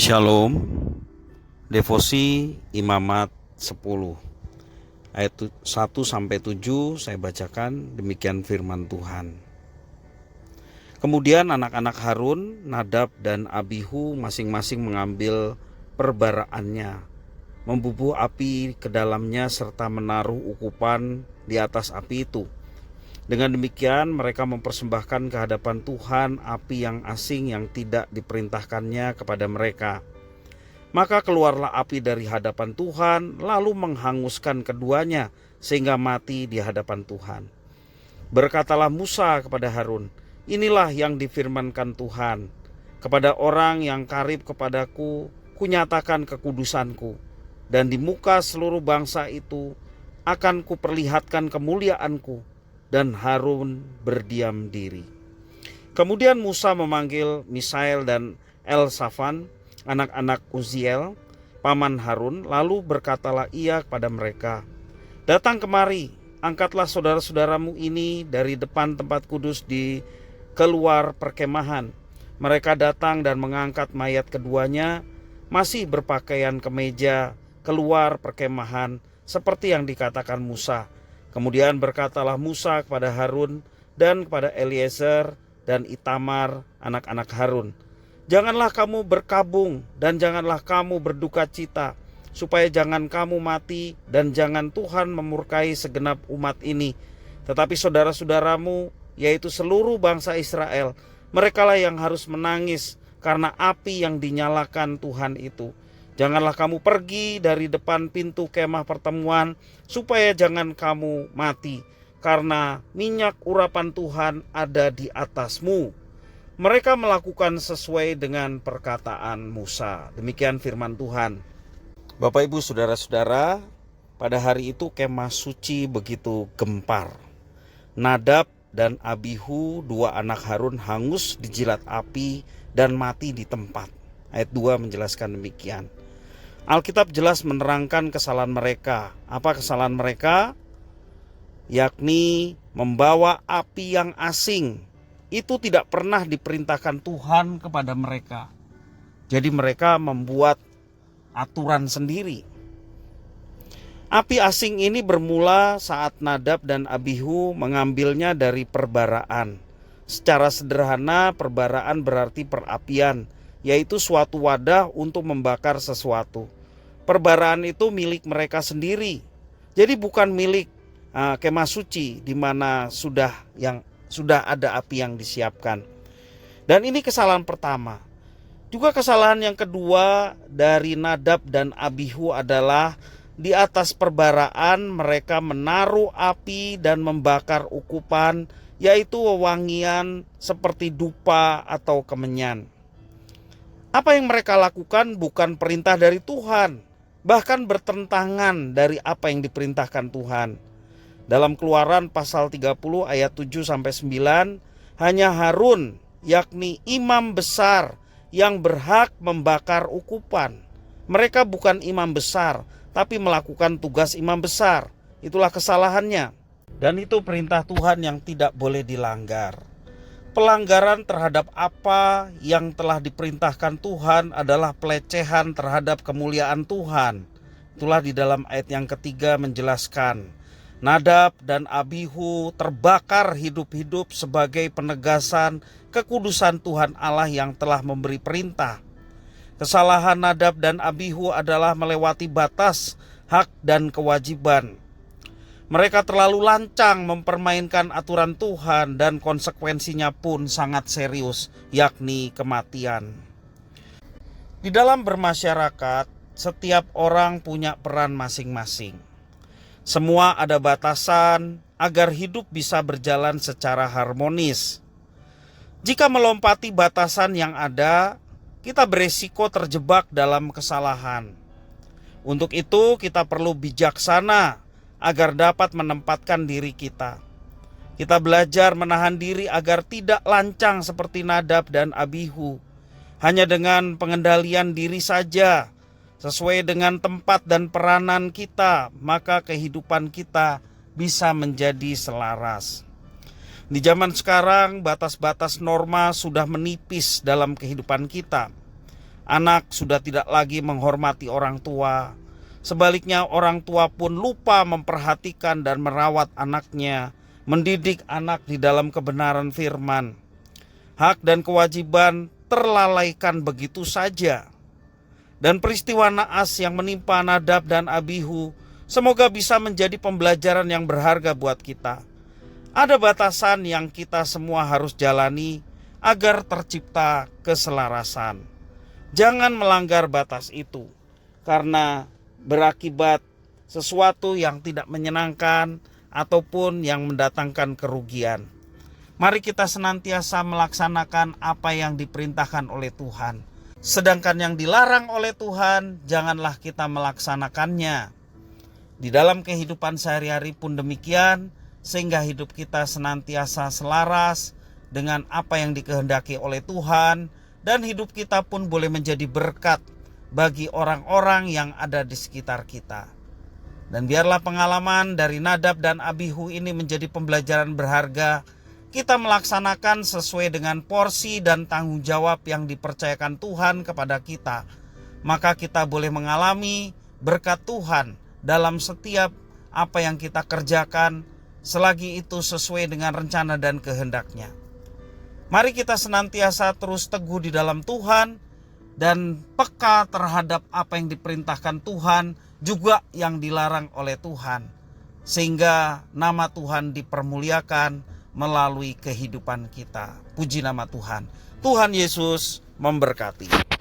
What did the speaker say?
Shalom. Devosi Imamat 10 ayat 1-7 saya bacakan. Demikian firman Tuhan. Kemudian anak-anak Harun, Nadab dan Abihu masing-masing mengambil perbaraannya, membubuh api ke dalamnya serta menaruh ukupan di atas api itu. Dengan demikian mereka mempersembahkan ke hadapan Tuhan api yang asing yang tidak diperintahkannya kepada mereka. Maka keluarlah api dari hadapan Tuhan lalu menghanguskan keduanya sehingga mati di hadapan Tuhan. Berkatalah Musa kepada Harun, inilah yang difirmankan Tuhan, kepada orang yang karib kepadaku kunyatakan kekudusanku, dan di muka seluruh bangsa itu akan kuperlihatkan kemuliaanku. Dan Harun berdiam diri. Kemudian Musa memanggil Misael dan Elsafan, anak-anak Uziel, paman Harun, lalu berkatalah ia kepada mereka, datang kemari, angkatlah saudara-saudaramu ini dari depan tempat kudus di keluar perkemahan. Mereka datang dan mengangkat mayat keduanya, masih berpakaian kemeja, keluar perkemahan, seperti yang dikatakan Musa. Kemudian berkatalah Musa kepada Harun dan kepada Eliezer dan Itamar anak-anak Harun, janganlah kamu berkabung dan janganlah kamu berduka cita, supaya jangan kamu mati dan jangan Tuhan memurkai segenap umat ini. Tetapi saudara-saudaramu, yaitu seluruh bangsa Israel, merekalah yang harus menangis karena api yang dinyalakan Tuhan itu. Janganlah kamu pergi dari depan pintu kemah pertemuan, supaya jangan kamu mati, karena minyak urapan Tuhan ada di atasmu. Mereka melakukan sesuai dengan perkataan Musa. Demikian firman Tuhan. Bapak, Ibu, saudara-saudara, pada hari itu kemah suci begitu gempar. Nadab dan Abihu, dua anak Harun, hangus dijilat api dan mati di tempat. Ayat 2 menjelaskan demikian. Alkitab jelas menerangkan kesalahan mereka. Apa kesalahan mereka? Yakni membawa api yang asing. Itu tidak pernah diperintahkan Tuhan kepada mereka. Jadi mereka membuat aturan sendiri. Api asing ini bermula saat Nadab dan Abihu mengambilnya dari perbaraan. Secara sederhana, perbaraan berarti perapian, yaitu suatu wadah untuk membakar sesuatu. Perbaraan itu milik mereka sendiri. Jadi bukan milik kemah suci di mana sudah ada api yang disiapkan. Dan ini kesalahan pertama. Juga kesalahan yang kedua dari Nadab dan Abihu adalah di atas perbaraan mereka menaruh api dan membakar ukupan, yaitu wewangian seperti dupa atau kemenyan. Apa yang mereka lakukan bukan perintah dari Tuhan, bahkan bertentangan dari apa yang diperintahkan Tuhan. Dalam Keluaran pasal 30 ayat 7-9, hanya Harun, yakni imam besar, yang berhak membakar ukupan. Mereka bukan imam besar, tapi melakukan tugas imam besar. Itulah kesalahannya. Dan itu perintah Tuhan yang tidak boleh dilanggar. Pelanggaran terhadap apa yang telah diperintahkan Tuhan adalah pelecehan terhadap kemuliaan Tuhan. Itulah di dalam ayat yang ketiga menjelaskan, Nadab dan Abihu terbakar hidup-hidup sebagai penegasan kekudusan Tuhan Allah yang telah memberi perintah. Kesalahan Nadab dan Abihu adalah melewati batas hak dan kewajiban. Mereka terlalu lancang mempermainkan aturan Tuhan dan konsekuensinya pun sangat serius, yakni kematian. Di dalam bermasyarakat, setiap orang punya peran masing-masing. Semua ada batasan agar hidup bisa berjalan secara harmonis. Jika melompati batasan yang ada, kita beresiko terjebak dalam kesalahan. Untuk itu kita perlu bijaksana agar dapat menempatkan diri kita. Kita belajar menahan diri agar tidak lancang seperti Nadab dan Abihu. Hanya dengan pengendalian diri saja, sesuai dengan tempat dan peranan kita, maka kehidupan kita bisa menjadi selaras. Di zaman sekarang, batas-batas norma sudah menipis dalam kehidupan kita. Anak sudah tidak lagi menghormati orang tua. Sebaliknya orang tua pun lupa memperhatikan dan merawat anaknya, mendidik anak di dalam kebenaran firman. Hak dan kewajiban terlalaikan begitu saja. Dan peristiwa naas yang menimpa Nadab dan Abihu semoga bisa menjadi pembelajaran yang berharga buat kita. Ada batasan yang kita semua harus jalani agar tercipta keselarasan. Jangan melanggar batas itu, karena berakibat sesuatu yang tidak menyenangkan ataupun yang mendatangkan kerugian. Mari kita senantiasa melaksanakan apa yang diperintahkan oleh Tuhan. Sedangkan yang dilarang oleh Tuhan, janganlah kita melaksanakannya. Di dalam kehidupan sehari-hari pun demikian, sehingga hidup kita senantiasa selaras dengan apa yang dikehendaki oleh Tuhan, dan hidup kita pun boleh menjadi berkat bagi orang-orang yang ada di sekitar kita. Dan biarlah pengalaman dari Nadab dan Abihu ini menjadi pembelajaran berharga. Kita melaksanakan sesuai dengan porsi dan tanggung jawab yang dipercayakan Tuhan kepada kita. Maka kita boleh mengalami berkat Tuhan dalam setiap apa yang kita kerjakan, selagi itu sesuai dengan rencana dan kehendak-Nya. Mari kita senantiasa terus teguh di dalam Tuhan dan peka terhadap apa yang diperintahkan Tuhan, juga yang dilarang oleh Tuhan, sehingga nama Tuhan dipermuliakan melalui kehidupan kita. Puji nama Tuhan. Tuhan Yesus memberkati.